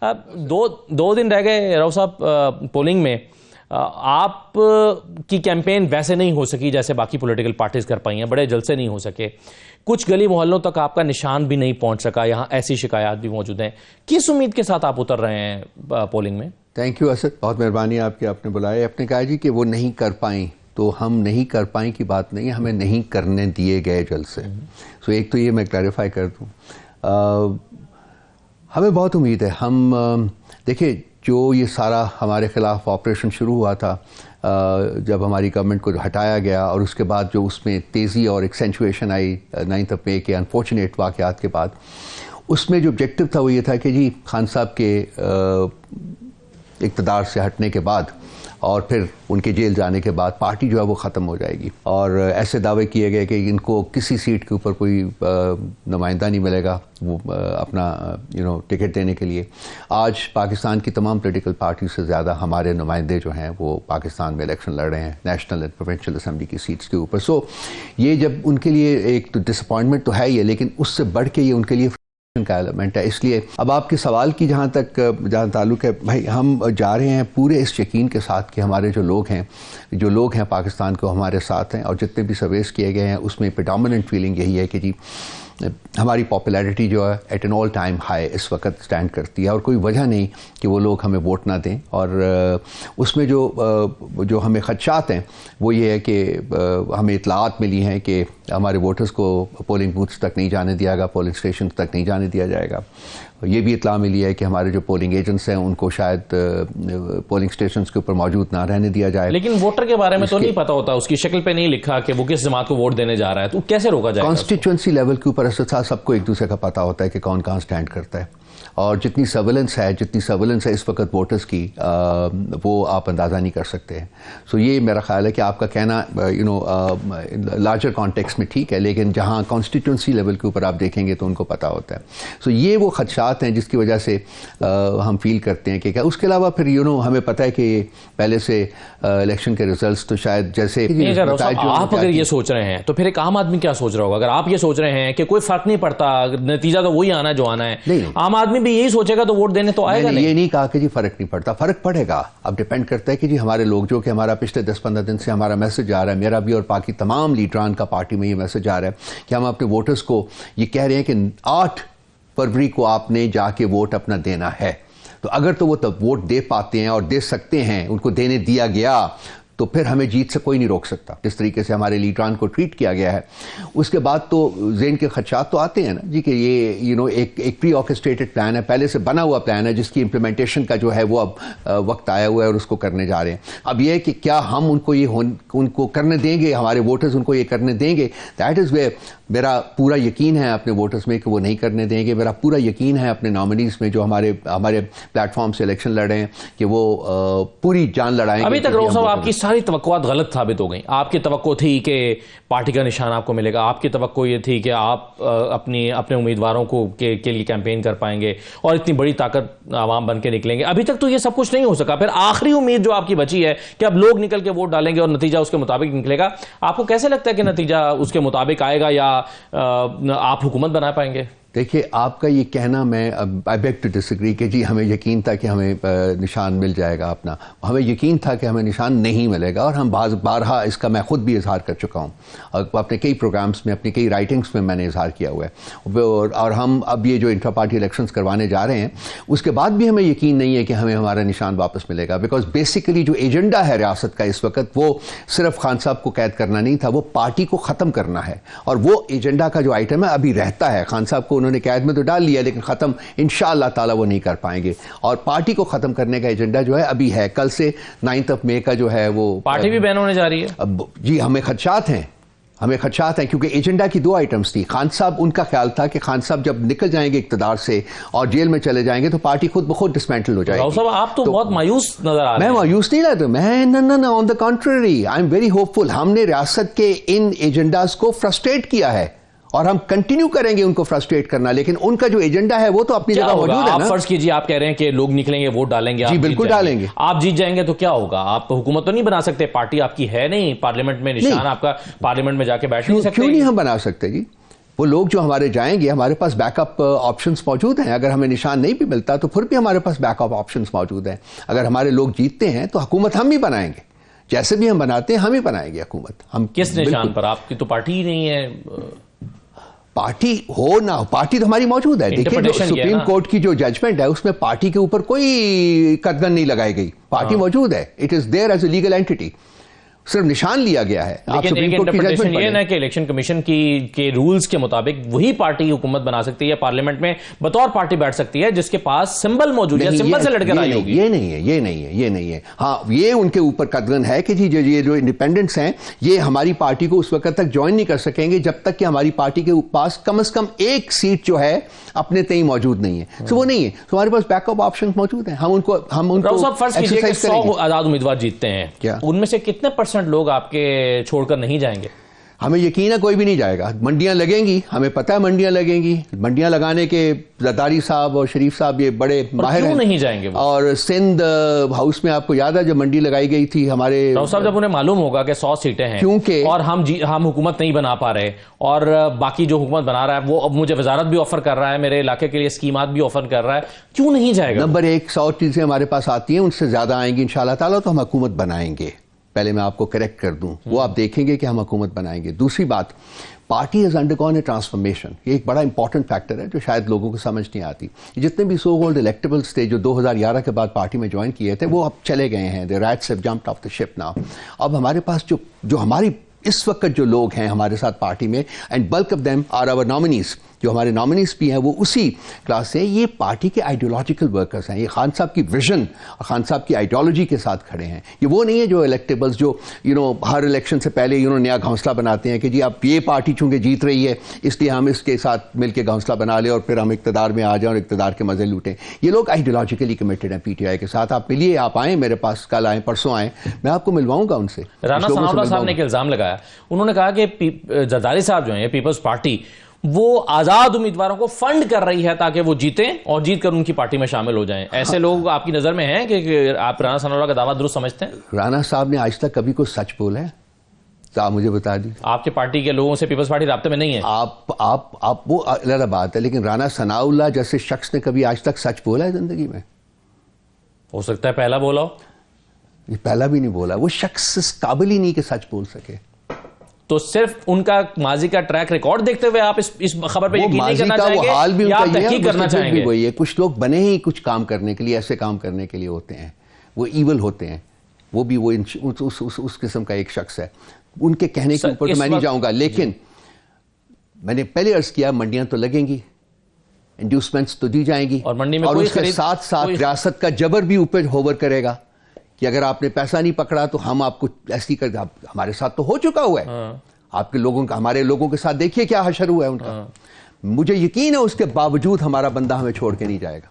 دو دن رہ گئے راؤ صاحب پولنگ میں. آپ کی کیمپین ویسے نہیں ہو سکی جیسے باقی پولیٹیکل پارٹیز کر پائی ہیں, بڑے جلسے نہیں ہو سکے, کچھ گلی محلوں تک آپ کا نشان بھی نہیں پہنچ سکا, یہاں ایسی شکایات بھی موجود ہیں. کس امید کے ساتھ آپ اتر رہے ہیں پولنگ میں؟ تھینک یو اسد, بہت مہربانی آپ کی, آپ نے بلایا. آپ نے کہا جی کہ وہ نہیں کر پائیں, تو ہم نہیں کر پائیں کی بات نہیں, ہمیں نہیں کرنے دیے گئے جلسے. سو ایک تو یہ میں کلیریفائی کر دوں, ہمیں بہت امید ہے. ہم دیکھیں جو یہ سارا ہمارے خلاف آپریشن شروع ہوا تھا جب ہماری گورنمنٹ کو ہٹایا گیا, اور اس کے بعد جو اس میں تیزی اور ایکسینچویشن آئی 9 مئی کے انفارچونیٹ واقعات کے بعد, اس میں جو آبجیکٹو تھا وہ یہ تھا کہ جی خان صاحب کے اقتدار سے ہٹنے کے بعد اور پھر ان کے جیل جانے کے بعد پارٹی جو ہے وہ ختم ہو جائے گی, اور ایسے دعوے کیے گئے کہ ان کو کسی سیٹ کے اوپر کوئی نمائندہ نہیں ملے گا وہ اپنا ٹکٹ دینے کے لیے. آج پاکستان کی تمام پولیٹیکل پارٹی سے زیادہ ہمارے نمائندے جو ہیں وہ پاکستان میں الیکشن لڑ رہے ہیں نیشنل اینڈ پروونشل اسمبلی کی سیٹس کے اوپر. سو یہ جب ان کے لیے ایک تو ڈس اپوائنٹمنٹ تو ہے ہی ہے, لیکن اس سے بڑھ کے یہ ان کے لیے کا ایلیمنٹ ہے. اس لیے اب آپ کے سوال کی جہاں تعلق ہے, بھائی ہم جا رہے ہیں پورے اس یقین کے ساتھ کہ ہمارے جو لوگ ہیں پاکستان کو ہمارے ساتھ ہیں, اور جتنے بھی سرویز کیے گئے ہیں اس میں پریڈومیننٹ فیلنگ یہی ہے کہ جی ہماری پاپولیرٹی جو ہے at an all time high اس وقت اسٹینڈ کرتی ہے, اور کوئی وجہ نہیں کہ وہ لوگ ہمیں ووٹ نہ دیں. اور اس میں جو ہمیں خدشات ہیں وہ یہ ہے کہ ہمیں اطلاعات ملی ہیں کہ ہمارے ووٹرز کو پولنگ بوتھس تک نہیں جانے دیا گا, پولنگ اسٹیشن تک نہیں جانے دیا جائے گا. یہ بھی اطلاع ملی ہے کہ ہمارے جو پولنگ ایجنٹس ہیں ان کو شاید پولنگ اسٹیشنز کے اوپر موجود نہ رہنے دیا جائے. لیکن ووٹر کے بارے میں تو نہیں پتا ہوتا, اس کی شکل پہ نہیں لکھا کہ وہ کس جماعت کو ووٹ دینے جا رہا ہے, تو کیسے روکا جائے گا؟ کانسٹیچوئنسی لیول کے اوپر سب کو ایک دوسرے کا پتا ہوتا ہے کہ کون کہاں سٹینڈ کرتا ہے, اور جتنی سرویلنس ہے اس وقت ووٹرز کی وہ آپ اندازہ نہیں کر سکتے ہیں. سو یہ میرا خیال ہے کہ آپ کا کہنا لارجر کانٹیکسٹ میں ٹھیک ہے, لیکن جہاں کانسٹیٹوئنسی لیول کے اوپر آپ دیکھیں گے تو ان کو پتا ہوتا ہے. سو یہ وہ خدشات ہیں جس کی وجہ سے ہم فیل کرتے ہیں کہ اس کے علاوہ پھر ہمیں پتہ ہے کہ پہلے سے الیکشن کے ریزلٹس تو شاید جیسے آپ اگر یہ سوچ رہے ہیں تو پھر ایک عام آدمی کیا سوچ رہا ہوگا؟ اگر آپ یہ سوچ رہے ہیں کہ کوئی فرق نہیں پڑتا, نتیجہ تو وہی آنا ہے جو آنا ہے, عام آدمی بھی یہی سوچے گا تو ووٹ دینے تو آئے گا نہیں. یہ نہیں کہا کہ جی فرق نہیں پڑتا, فرق پڑے گا. اب ڈیپینڈ کرتا ہے کہ جی ہمارے لوگ جو کہ ہمارا پچھلے 10-15 دن سے ہمارا میسج آ رہا ہے, میرا بھی اور باقی تمام لیڈران کا پارٹی میں یہ میسج آ رہا ہے کہ ہم اپنے ووٹرز کو یہ کہہ رہے ہیں کہ 8 فروری کو آپ نے جا کے ووٹ اپنا دینا ہے. تو اگر تو وہ تب ووٹ دے پاتے ہیں اور دے سکتے ہیں, ان کو دینے دیا گیا, تو پھر ہمیں جیت سے کوئی نہیں روک سکتا. جس طریقے سے ہمارے لیڈران کو ٹریٹ کیا گیا ہے, اس کے بعد تو ذہن کے خدشات تو آتے ہیں نا جی کہ یہ ایک پری آرکسٹریٹڈ پلان ہے, پہلے سے بنا ہوا پلان ہے, جس کی امپلیمنٹیشن کا جو ہے وہ اب وقت آیا ہوا ہے اور اس کو کرنے جا رہے ہیں. اب یہ ہے کہ کیا ہم ان کو کرنے دیں گے, ہمارے ووٹرز ان کو یہ کرنے دیں گے؟ دیٹ از ویئر میرا پورا یقین ہے اپنے ووٹرز میں کہ وہ نہیں کرنے دیں گے. میرا پورا یقین ہے اپنے نامنیز میں جو ہمارے پلیٹ فارم سے الیکشن لڑ رہے ہیں کہ وہ پوری جان لڑائیں گے. ابھی تک روز صاحب آپ کی ساری توقعات غلط ثابت ہو گئیں. آپ کی توقع تھی کہ پارٹی کا نشان آپ کو ملے گا, آپ کی توقع یہ تھی کہ آپ اپنے امیدواروں کو کے لیے کیمپین کر پائیں گے اور اتنی بڑی طاقت عوام بن کے نکلیں گے. ابھی تک تو یہ سب کچھ نہیں ہو سکا. پھر آخری امید جو آپ کی بچی ہے کہ اب لوگ نکل کے ووٹ ڈالیں گے اور نتیجہ اس کے مطابق نکلے گا. آپ کو کیسے لگتا ہے کہ نتیجہ اس کے مطابق آئے گا یا آپ حکومت بنا پائیں گے؟ دیکھیے آپ کا یہ کہنا میں آئی بیگ ٹو ڈس ایگری کہ جی ہمیں یقین تھا کہ ہمیں نشان مل جائے گا اپنا. ہمیں یقین تھا کہ ہمیں نشان نہیں ملے گا, اور ہم بارہا اس کا میں خود بھی اظہار کر چکا ہوں, اور اپنے کئی پروگرامز میں, اپنی کئی رائٹنگز میں نے اظہار کیا ہوا ہے. اور ہم اب یہ جو انٹرا پارٹی الیکشنز کروانے جا رہے ہیں اس کے بعد بھی ہمیں یقین نہیں ہے کہ ہمیں ہمارا نشان واپس ملے گا. بیکاز بیسیکلی جو ایجنڈا ہے ریاست کا اس وقت وہ صرف خان صاحب کو قید کرنا نہیں تھا, وہ پارٹی کو ختم کرنا ہے. اور وہ ایجنڈا کا جو آئٹم ہے ابھی رہتا ہے. خان صاحب کو انہوں نے قید میں تو ڈال لیا, لیکن ختم انشاءاللہ تعالی وہ نہیں کر پائیں گے. اور پارٹی کو ختم کرنے کا ایجنڈا جو ہے ابھی ہے. کل سے 9 مئی کا جو ہے وہ پارٹی بھی بین ہونے جا رہی ہے. جی ہمیں خدشات ہیں کیونکہ ایجنڈا کی 2 آئٹمز تھی. خان صاحب, ان کا خیال تھا کہ خان صاحب جب نکل جائیں گے اقتدار سے اور جیل میں چلے جائیں گے تو پارٹی خود بخود ڈسمینٹل ہو جائے گی. صاحب آپ تو بہت مایوس نظر آ رہے ہیں. میں مایوس نہیں رہتا, میں نہ on the contrary I am very hopeful. ہم نے ریاست کے ان ایجنڈاز کو فرسٹریٹ کیا ہے اور ہم کنٹینیو کریں گے ان کو فرسٹریٹ کرنا, لیکن ان کا جو ایجنڈا ہے وہ تو اپنی جگہ موجود ہے نا. آپ فرض کیجئے آپ کہہ رہے ہیں کہ لوگ نکلیں گے ووٹ ڈالیں گے. جی بالکل ڈالیں گے. آپ جیت جائیں گے تو کیا ہوگا؟ آپ حکومت تو نہیں بنا سکتے, پارٹی آپ کی ہے نہیں, پارلیمنٹ میں نشان آپ کا پارلیمنٹ میں جا کے بیٹھ نہیں سکتے. کیوں نہیں ہم بنا سکتے جی؟ وہ لوگ جو ہمارے جائیں گے, ہمارے پاس بیک اپ آپشنز موجود ہیں. اگر ہمیں نشان نہیں بھی ملتا تو پھر بھی ہمارے پاس بیک اپ آپشنز موجود ہیں. اگر ہمارے لوگ جیتتے ہیں تو حکومت ہم ہی بنائیں گے, جیسے بھی ہم بناتے ہیں ہم ہی بنائیں گے حکومت. ہم کس نشان پر؟ آپ کی تو پارٹی ہی نہیں ہے. پارٹی ہو نہ ہو, پارٹی تو ہماری موجود ہے. دیکھیں سپریم کورٹ کی جو ججمنٹ ہے اس میں پارٹی کے اوپر کوئی قدغن نہیں لگائی گئی. پارٹی موجود ہے, it is there as a legal entity, صرف نشان لیا گیا ہے. لیکن ایک انٹرپریٹیشن یہ ہے کہ الیکشن کمیشن کے رولز کے مطابق وہی پارٹی حکومت بنا سکتی ہے, پارلیمنٹ میں بطور پارٹی بیٹھ سکتی ہے جس کے پاس سمبل موجود ہے, سمبل سے لڑ کر آئی ہوگی. یہ نہیں ہے. ہاں یہ ان کے اوپر قدغن ہے کہ جی یہ جو انڈیپینڈنٹس ہیں یہ ہماری پارٹی کو اس وقت تک جوائن نہیں کر سکیں گے جب تک کہ ہماری پارٹی کے پاس کم از کم ایک سیٹ جو ہے اپنے تئیں موجود نہیں ہے. تو وہ نہیں ہے, تو ہمارے پاس بیک اپ آپشن موجود ہیں. ہم ان کو فرض کیجئے کہ 100 آزاد امیدوار جیتتے ہیں, ان میں سے کتنے % لوگ آپ کے چھوڑ کر نہیں جائیں گے؟ ہمیں یقین ہے کوئی بھی نہیں جائے گا. منڈیاں لگیں گی, ہمیں پتہ ہے منڈیاں لگیں گی. منڈیاں لگانے کے زرداری صاحب اور شریف صاحب یہ بڑے ماہر ہیں. نہیں جائیں گے وہ؟ اور سندھ ہاؤس میں آپ کو یاد ہے جب منڈی لگائی گئی تھی ہمارے صاحب, جب انہیں معلوم ہوگا کہ 100 سیٹیں ہیں کیونکہ اور ہم حکومت نہیں بنا پا رہے, اور باقی جو حکومت بنا رہا ہے وہ اب مجھے وزارت بھی آفر کر رہا ہے, میرے علاقے کے لیے اسکیمات بھی آفر کر رہا ہے, کیوں نہیں جائے گا؟ نمبر 1 100 چیزیں ہمارے پاس آتی ہیں, ان سے زیادہ آئیں گی انشاءاللہ تعالیٰ تو ہم حکومت بنائیں گے. پہلے میں آپ کو کریکٹ کر دوں, وہ آپ دیکھیں گے کہ ہم حکومت بنائیں گے. دوسری بات, پارٹی ہیز انڈرگون اے ٹرانسفارمیشن. یہ ایک بڑا امپورٹنٹ فیکٹر ہے جو شاید لوگوں کو سمجھ نہیں آتی. جتنے بھی سو کالڈ الیکٹیبلز تھے جو 2011 کے بعد پارٹی میں جوائن کیے تھے وہ اب چلے گئے ہیں. The rights have jumped of the ship now. اب ہمارے پاس جو ہماری اس وقت جو لوگ ہیں ہمارے ساتھ پارٹی میں, and bulk of them are our nominees, جو ہمارے نامنیز بھی ہیں وہ اسی کلاس سے, یہ پارٹی کے آئیڈیولوجیکل ورکرز ہیں. یہ خان صاحب کی ویژن اور خان صاحب کی آئیڈیولوجی کے ساتھ کھڑے ہیں. یہ وہ نہیں ہے جو الیکٹیبلز جو ہر الیکشن سے پہلے نیا گھونسلہ بناتے ہیں کہ جی اب یہ پارٹی چونکہ جیت رہی ہے اس لیے ہم اس کے ساتھ مل کے گھونسلہ بنا لیں اور پھر ہم اقتدار میں آ جائیں اور اقتدار کے مزے لوٹیں. یہ لوگ آئیڈیولوجیکلی کمیٹڈ ہیں پی ٹی آئی کے ساتھ. آپ ملیے, آپ آئیں میرے پاس, کل آئیں پرسوں آئیں, میں آپ کو ملواؤں گا ان سے. رانا ثناءاللہ صاحب نے ایک الزام لگایا, انہوں نے کہا کہ زرداری صاحب جو ہیں پیپلز پارٹی وہ آزاد امیدواروں کو فنڈ کر رہی ہے تاکہ وہ جیتیں اور جیت کر ان کی پارٹی میں شامل ہو جائیں. ایسے لوگ آپ کی نظر میں ہیں کہ آپ رانا ثناءاللہ کا دعویٰ درست سمجھتے ہیں؟ رانا صاحب نے آج تک کبھی کوئی سچ بولا ہے؟ آپ مجھے بتا دی. آپ کے پارٹی کے لوگوں سے پیپلز پارٹی رابطے میں نہیں ہے؟ آپ وہ علیحدہ بات ہے, لیکن رانا ثناءاللہ جیسے شخص نے کبھی آج تک سچ بولا ہے زندگی میں؟ ہو سکتا ہے پہلا بولا ہو. یہ پہلا بھی نہیں بولا. وہ شخص اس قابل ہی نہیں کہ سچ بول سکے. تو صرف ان کا ماضی کا ٹریک ریکارڈ دیکھتے ہوئے آپ اس خبر پہ یقین نہیں کرنا چاہیں گے یا آپ تحقیق کرنا چاہیں گے؟ وہی ہے, کچھ لوگ بنے ہی کچھ کام کرنے کے لیے, ایسے کام کرنے کے لیے ہوتے ہیں, وہ ایول ہوتے ہیں. وہ بھی وہ اس قسم کا ایک شخص ہے. ان کے کہنے کے اوپر تو میں نہیں جاؤں گا, لیکن میں نے پہلے عرض کیا منڈیاں تو لگیں گی, انڈیوسمنٹس تو دی جائیں گی, اور اس کے ساتھ ساتھ ریاست کا جبر بھی اوپر ہوور کرے گا کہ اگر آپ نے پیسہ نہیں پکڑا تو ہم آپ کو ایسی کر, ہمارے ساتھ تو ہو چکا ہوا ہے. آپ کے لوگوں کا ہمارے لوگوں کے ساتھ دیکھیے کیا حشر ہوا ہے ان کا. مجھے یقین ہے اس کے باوجود ہمارا بندہ ہمیں چھوڑ کے نہیں جائے گا.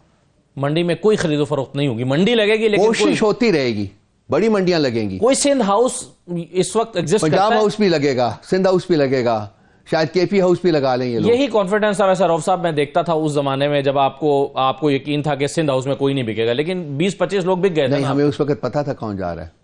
منڈی میں کوئی خرید و فروخت نہیں ہوگی, منڈی لگے گی لیکن کوشش ہوتی رہے گی, بڑی منڈیاں لگیں گی. کوئی سندھ ہاؤس اس وقت ایگزسٹ کرتا ہے؟ پنجاب ہاؤس بھی لگے گا, سندھ ہاؤس بھی لگے گا, شاید کے پی ہاؤس بھی لگا لیں. یہی کانفیڈنس تھا ویسا رؤف صاحب, میں دیکھتا تھا اس زمانے میں جب آپ کو یقین تھا کہ سندھ ہاؤس میں کوئی نہیں بکے گا, لیکن 20-25 لوگ بک گئے تھے. نہیں, ہمیں اس وقت پتا تھا کون جا رہا ہے.